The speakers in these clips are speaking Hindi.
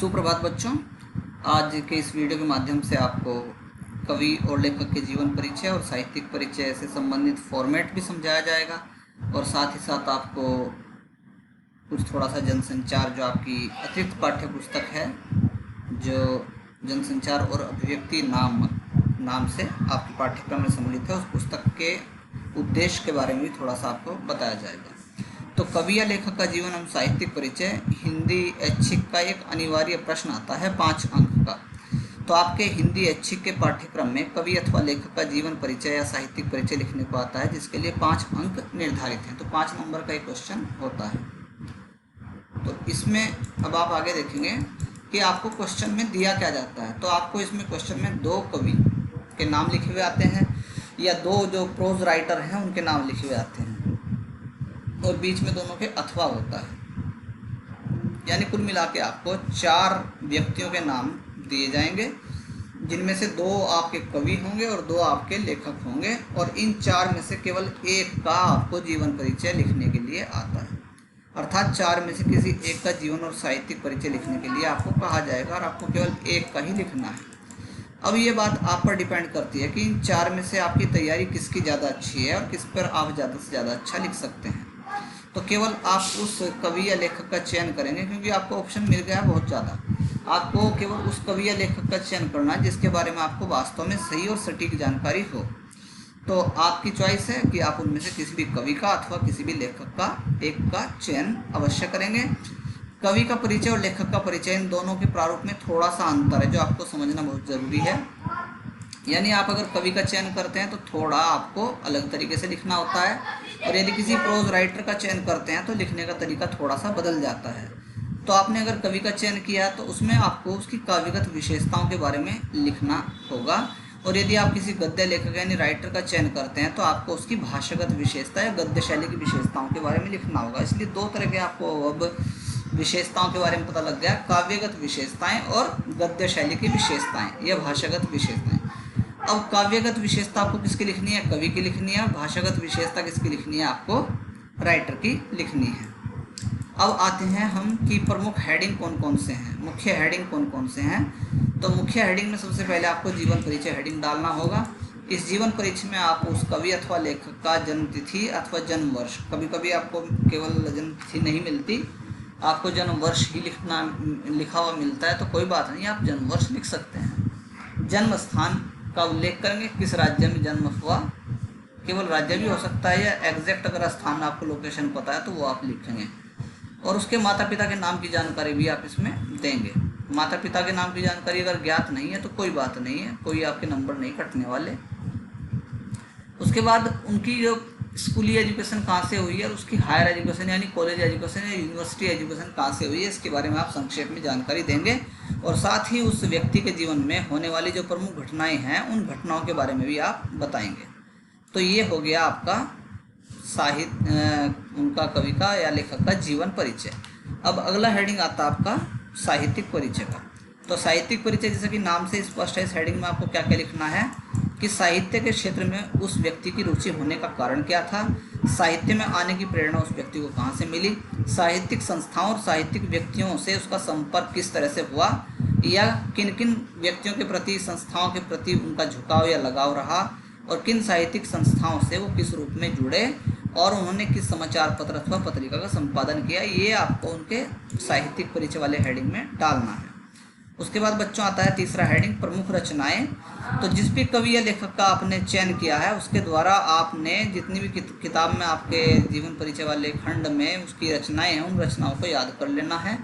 सुप्रभात बच्चों। आज के इस वीडियो के माध्यम से आपको कवि और लेखक के जीवन परिचय और साहित्यिक परिचय से संबंधित फॉर्मेट भी समझाया जाएगा और साथ ही साथ आपको कुछ थोड़ा सा जनसंचार जो आपकी अतिरिक्त पाठ्य पुस्तक है, जो जनसंचार और अभिव्यक्ति नाम से आपके पाठ्यक्रम में सम्मिलित है, उस पुस्तक के उद्देश्य के बारे में भी थोड़ा सा आपको बताया जाएगा। तो कवि या लेखक का जीवन एवं साहित्यिक परिचय हिंदी ऐच्छिक का एक अनिवार्य प्रश्न आता है 5 अंक का। तो आपके हिंदी ऐच्छिक के पाठ्यक्रम में कवि अथवा लेखक का जीवन परिचय या साहित्यिक परिचय लिखने को आता है, जिसके लिए 5 अंक निर्धारित हैं। तो 5 नंबर का एक क्वेश्चन होता है। तो इसमें अब आप आगे देखेंगे कि आपको क्वेश्चन में दिया क्या जाता है। तो आपको इसमें क्वेश्चन में 2 कवि के नाम लिखे हुए आते हैं या 2 जो प्रोज राइटर हैं उनके नाम लिखे हुए आते हैं और बीच में दोनों के अथवा होता है। यानी कुल मिला के आपको 4 व्यक्तियों के नाम दिए जाएंगे, जिनमें से 2 आपके कवि होंगे और 2 आपके लेखक होंगे, और इन 4 में से केवल एक का आपको जीवन परिचय लिखने के लिए आता है। अर्थात 4 में से किसी एक का जीवन और साहित्यिक परिचय लिखने के लिए आपको कहा जाएगा और आपको केवल एक का ही लिखना है। अब ये बात आप पर डिपेंड करती है कि इन 4 में से आपकी तैयारी किसकी ज़्यादा अच्छी है और किस पर आप ज़्यादा से ज़्यादा अच्छा लिख सकते हैं। तो केवल आप उस कवि या लेखक का चयन करेंगे, क्योंकि आपको ऑप्शन मिल गया है बहुत ज़्यादा। आपको केवल उस कवि या लेखक का चयन करना है जिसके बारे में आपको वास्तव में सही और सटीक जानकारी हो। तो आपकी चॉइस है कि आप उनमें से किसी भी कवि का अथवा किसी भी लेखक का एक का चयन अवश्य करेंगे। कवि का परिचय और लेखक का परिचय, इन दोनों के प्रारूप में थोड़ा सा अंतर है जो आपको समझना बहुत ज़रूरी है। यानी आप अगर कवि का चयन करते हैं तो थोड़ा आपको अलग तरीके से लिखना होता है, और यदि किसी प्रोज राइटर का चयन करते हैं तो लिखने का तरीका थोड़ा सा बदल जाता है। तो आपने अगर कवि का चयन किया तो उसमें आपको उसकी काव्यगत विशेषताओं के बारे में लिखना होगा, और यदि आप किसी गद्य लेखक यानी राइटर का चयन करते हैं तो आपको उसकी भाषागत विशेषता या गद्य शैली की विशेषताओं के बारे में लिखना होगा। इसलिए 2 तरह के आपको अब विशेषताओं के बारे में पता लग गया, काव्यगत विशेषताएं और गद्य शैली की विशेषताएं या भाषागत विशेषताएं। अब काव्यगत विशेषता आपको किसकी लिखनी है? कवि की लिखनी है। भाषागत विशेषता किसकी लिखनी है? आपको राइटर की लिखनी है। अब आते हैं हम कि प्रमुख हेडिंग कौन कौन से हैं, मुख्य हेडिंग कौन कौन से हैं। तो मुख्य हेडिंग में सबसे पहले आपको जीवन परिचय हेडिंग डालना होगा। इस जीवन परिचय में आप उस कवि अथवा लेखक का जन्म तिथि अथवा जन्म वर्ष, कभी कभी आपको केवल जन्म तिथि नहीं मिलती, आपको जन्म वर्ष ही लिखा हुआ मिलता है, तो कोई बात नहीं, आप जन्म वर्ष लिख सकते हैं। जन्म स्थान का उल्लेख करेंगे, किस राज्य में जन्म हुआ, केवल राज्य भी हो सकता है या एग्जैक्ट अगर स्थान आपको लोकेशन पता है तो वो आप लिखेंगे। और उसके माता पिता के नाम की जानकारी भी आप इसमें देंगे। माता पिता के नाम की जानकारी अगर ज्ञात नहीं है तो कोई बात नहीं है, कोई आपके नंबर नहीं कटने वाले। उसके बाद उनकी जो स्कूली एजुकेशन कहाँ से हुई है और उसकी हायर एजुकेशन यानी कॉलेज एजुकेशन या यूनिवर्सिटी एजुकेशन कहाँ से हुई है, इसके बारे में आप संक्षेप में जानकारी देंगे। और साथ ही उस व्यक्ति के जीवन में होने वाली जो प्रमुख घटनाएं हैं उन घटनाओं के बारे में भी आप बताएंगे। तो ये हो गया आपका उनका कवि का या लेखक का जीवन परिचय। अब अगला हेडिंग आता है आपका साहित्यिक परिचय का। तो साहित्यिक परिचय जैसे कि नाम से स्पष्ट है, इस हेडिंग में आपको क्या क्या लिखना है कि साहित्य के क्षेत्र में उस व्यक्ति की रुचि होने का कारण क्या था, साहित्य में आने की प्रेरणा उस व्यक्ति को कहाँ से मिली, साहित्यिक संस्थाओं और साहित्यिक व्यक्तियों से उसका संपर्क किस तरह से हुआ, या किन किन व्यक्तियों के प्रति, संस्थाओं के प्रति उनका झुकाव या लगाव रहा, और किन साहित्यिक संस्थाओं से वो किस रूप में जुड़े और उन्होंने किस समाचार पत्र अथवा पत्रिका का संपादन किया, ये आपको उनके साहित्यिक परिचय वाले हेडिंग में डालना है। उसके बाद बच्चों आता है तीसरा हेडिंग प्रमुख रचनाएं। तो जिस भी कवि या लेखक का आपने चयन किया है उसके द्वारा आपने जितनी भी किताब में आपके जीवन परिचय वाले खंड में उसकी रचनाएं हैं, उन रचनाओं को याद कर लेना है।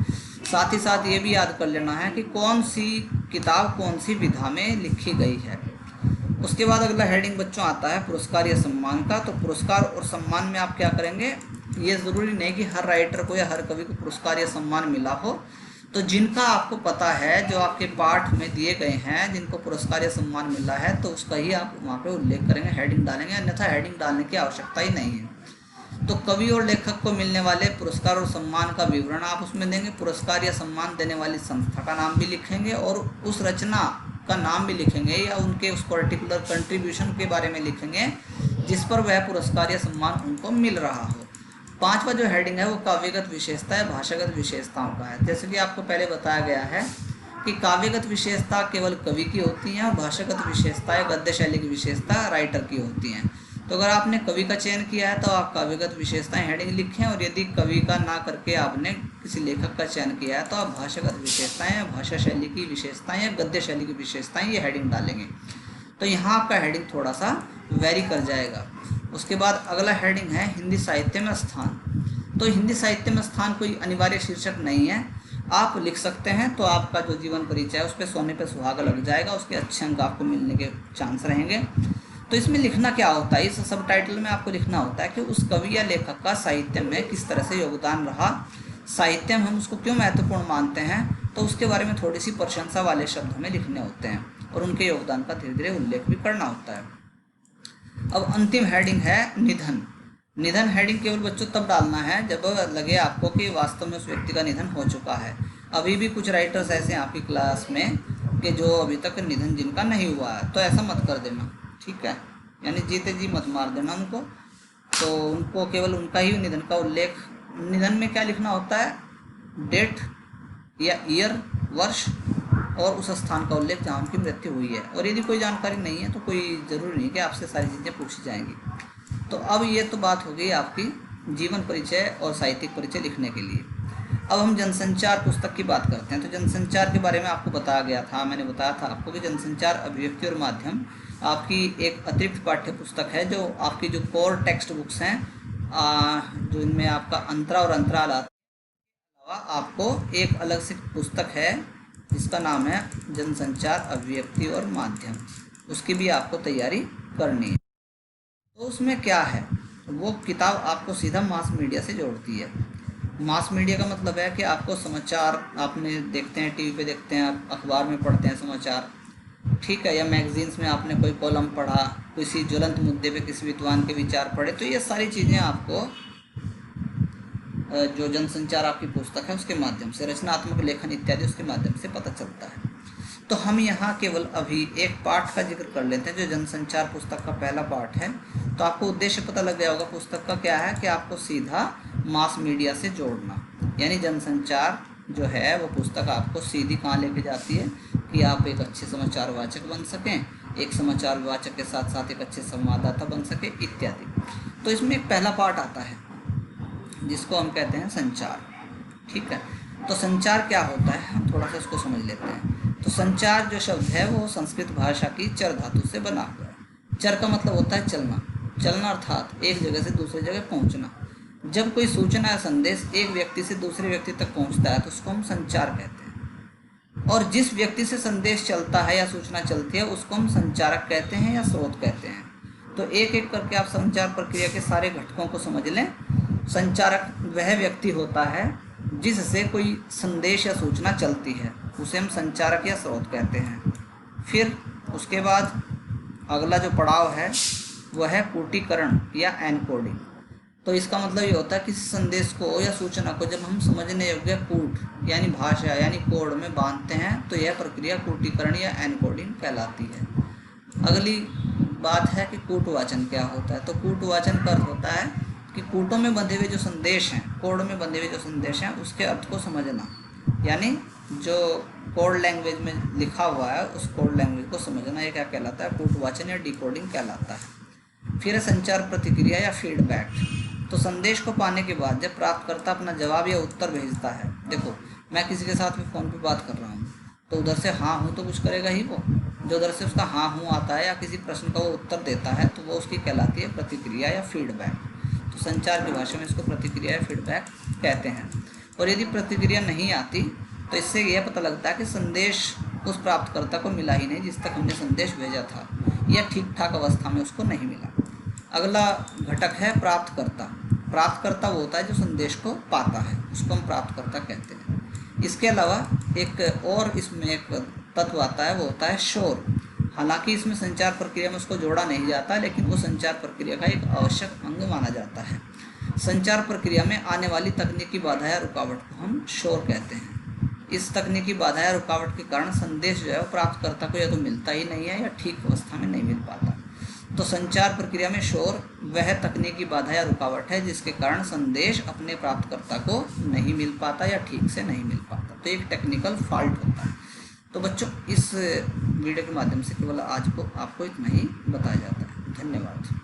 साथ ही साथ ये भी याद कर लेना है कि कौन सी किताब कौन सी विधा में लिखी गई है। उसके बाद अगला हेडिंग बच्चों आता है पुरस्कार या सम्मान का। तो पुरस्कार और सम्मान में आप क्या करेंगे, ये ज़रूरी नहीं कि हर राइटर को या हर कवि को पुरस्कार या सम्मान मिला हो। तो जिनका आपको पता है, जो आपके पाठ में दिए गए हैं, जिनको पुरस्कार या सम्मान मिला है, तो उसका ही आप वहाँ पे उल्लेख करेंगे, हेडिंग डालेंगे, अन्यथा हेडिंग डालने की आवश्यकता ही नहीं है। तो कवि और लेखक को मिलने वाले पुरस्कार और सम्मान का विवरण आप उसमें देंगे। पुरस्कार या सम्मान देने वाली संस्था का नाम भी लिखेंगे और उस रचना का नाम भी लिखेंगे या उनके उस पर्टिकुलर कंट्रीब्यूशन के बारे में लिखेंगे जिस पर वह पुरस्कार या सम्मान उनको मिल रहा हो। पांचवा जो हेडिंग है वो काव्यगत विशेषता है भाषागत विशेषताओं का है। जैसे कि आपको पहले बताया गया है कि काव्यगत विशेषता केवल कवि की होती हैं और भाषागत विशेषता या गद्य शैली की विशेषता राइटर की होती हैं। तो अगर आपने कवि का चयन किया है तो आप काव्यगत विशेषताएं हेडिंग लिखें, और यदि कवि का ना करके आपने किसी लेखक का चयन किया है तो आप भाषागत विशेषताएं या भाषा शैली की विशेषताएं या गद्य शैली की विशेषताएं ये हेडिंग डालेंगे। तो यहाँ आपका हेडिंग थोड़ा सा वेरी कर जाएगा। उसके बाद अगला हेडिंग है हिंदी साहित्य में स्थान। तो हिंदी साहित्य में स्थान कोई अनिवार्य शीर्षक नहीं है, आप लिख सकते हैं तो आपका जो जीवन परिचय है उस पर सोने पे सुहागा लग जाएगा, उसके अच्छे अंक आपको मिलने के चांस रहेंगे। तो इसमें लिखना क्या होता है, इस सब टाइटल में आपको लिखना होता है कि उस कवि या लेखक का साहित्य में किस तरह से योगदान रहा, साहित्य में हम उसको क्यों महत्वपूर्ण मानते हैं, तो उसके बारे में थोड़ी सी प्रशंसा वाले शब्द हमें लिखने होते हैं और उनके योगदान का धीरे धीरे उल्लेख भी करना होता है। अब अंतिम हेडिंग है निधन। निधन हेडिंग केवल बच्चों तब डालना है जब लगे आपको कि वास्तव में उस व्यक्ति का निधन हो चुका है। अभी भी कुछ राइटर्स ऐसे हैं आपकी क्लास में कि जो अभी तक निधन जिनका नहीं हुआ है, तो ऐसा मत कर देना, ठीक है, यानी जीते जी मत मार देना उनको। तो उनको केवल उनका ही निधन का उल्लेख, निधन में क्या लिखना होता है, डेट या ईयर, वर्ष और उस स्थान का उल्लेख जहाँ उनकी मृत्यु हुई है। और यदि कोई जानकारी नहीं है तो कोई ज़रूरी नहीं कि आपसे सारी चीज़ें पूछी जाएंगी। तो अब ये तो बात हो गई आपकी जीवन परिचय और साहित्यिक परिचय लिखने के लिए। अब हम जनसंचार पुस्तक की बात करते हैं। तो जनसंचार के बारे में आपको बताया गया था, मैंने बताया था आपको कि जनसंचार अभिव्यक्ति और माध्यम आपकी एक अतिरिक्त पाठ्य पुस्तक है, जो आपकी जो कोर टेक्स्ट बुक्स हैं, जो इनमें आपका अंतरा और अंतराल आता है, आपको एक अलग से पुस्तक है जिसका नाम है जनसंचार अभिव्यक्ति और माध्यम, उसकी भी आपको तैयारी करनी है। तो उसमें क्या है, वो किताब आपको सीधा मास मीडिया से जोड़ती है। मास मीडिया का मतलब है कि आपको समाचार आपने देखते हैं, टीवी पे देखते हैं, आप अखबार में पढ़ते हैं समाचार, ठीक है, या मैगजीन्स में आपने कोई कॉलम पढ़ा, किसी ज्वलंत मुद्दे पे किसी विद्वान के विचार पढ़े, तो ये सारी चीज़ें आपको जो जनसंचार आपकी पुस्तक है उसके माध्यम से, रचनात्मक लेखन इत्यादि उसके माध्यम से पता चलता है। तो हम यहाँ केवल अभी एक पाठ का जिक्र कर लेते हैं जो जनसंचार पुस्तक का पहला पाठ है। तो आपको उद्देश्य पता लग गया होगा पुस्तक का क्या है, कि आपको सीधा मास मीडिया से जोड़ना, यानी जनसंचार जो है वो पुस्तक आपको सीधी कहाँ लेके जाती है कि आप एक अच्छे समाचार वाचक बन सकें, एक समाचार वाचक के साथ साथ एक अच्छे संवाददाता बन सके इत्यादि। तो इसमें एक पहला पाठ आता है जिसको हम कहते हैं संचार, ठीक है। तो संचार क्या होता है, हम थोड़ा सा इसको समझ लेते हैं। तो संचार जो शब्द है वो संस्कृत भाषा की चर धातु से बना हुआ है। चर का मतलब होता है चलना, चलना अर्थात एक जगह से दूसरी जगह पहुंचना। जब कोई सूचना या संदेश एक व्यक्ति से दूसरे व्यक्ति तक पहुंचता है तो उसको हम संचार कहते हैं, और जिस व्यक्ति से संदेश चलता है या सूचना चलती है उसको हम संचारक कहते हैं या स्रोत कहते हैं। तो एक एक करके आप संचार प्रक्रिया के सारे घटकों को समझ लें। संचारक वह व्यक्ति होता है जिससे कोई संदेश या सूचना चलती है, उसे हम संचारक या स्रोत कहते हैं। फिर उसके बाद अगला जो पड़ाव है वह है कूटीकरण या एनकोडिंग। तो इसका मतलब ये होता है कि संदेश को या सूचना को जब हम समझने योग्य कूट यानी भाषा यानी कोड में बांधते हैं तो यह प्रक्रिया कूटीकरण या एनकोडिंग कहलाती है। अगली बात है कि कूटवाचन क्या होता है। तो कूटवाचन का अर्थ होता है कि कूटों में बंधे हुए जो संदेश हैं, कोड में बंधे हुए जो संदेश हैं उसके अर्थ को समझना, यानी जो कोड लैंग्वेज में लिखा हुआ है उस कोड लैंग्वेज को समझना, ये क्या कहलाता है, कूटवाचन या डिकोडिंग कहलाता है। फिर है संचार प्रतिक्रिया या फीडबैक। तो संदेश को पाने के बाद जब प्राप्तकर्ता अपना जवाब या उत्तर भेजता है, देखो मैं किसी के साथ में फ़ोन पे बात कर रहा हूँ तो उधर से हाँ हूँ तो कुछ करेगा ही वो, जो उधर से उसका हाँ हूँ आता है या किसी प्रश्न का वो उत्तर देता है तो वो उसकी कहलाती है प्रतिक्रिया या फीडबैक। तो संचार की भाषा में इसको प्रतिक्रिया या फीडबैक कहते हैं। और यदि प्रतिक्रिया नहीं आती तो इससे यह पता लगता है कि संदेश उस प्राप्तकर्ता को मिला ही नहीं जिस तक हमने संदेश भेजा था, या ठीक ठाक अवस्था में उसको नहीं मिला। अगला घटक है प्राप्तकर्ता। प्राप्तकर्ता वो होता है जो संदेश को पाता है, उसको हम प्राप्तकर्ता कहते हैं। इसके अलावा एक और इसमें एक तत्व आता है, वो होता है शोर। हालांकि इसमें संचार प्रक्रिया में उसको जोड़ा नहीं जाता, लेकिन वो संचार प्रक्रिया का एक आवश्यक अंग माना जाता है। संचार प्रक्रिया में आने वाली तकनीकी बाधा या रुकावट को हम शोर कहते हैं। इस तकनीकी बाधा या रुकावट के कारण संदेश जो है वो प्राप्तकर्ता को या तो मिलता ही नहीं है या ठीक अवस्था में नहीं मिल पाता। तो संचार प्रक्रिया में शोर वह तकनीकी बाधा या रुकावट है जिसके कारण संदेश अपने प्राप्तकर्ता को नहीं मिल पाता या ठीक से नहीं मिल पाता। तो एक टेक्निकल फॉल्ट होता है। तो बच्चों, इस वीडियो के माध्यम से केवल आज को आपको इतना ही बताया जाता है। धन्यवाद।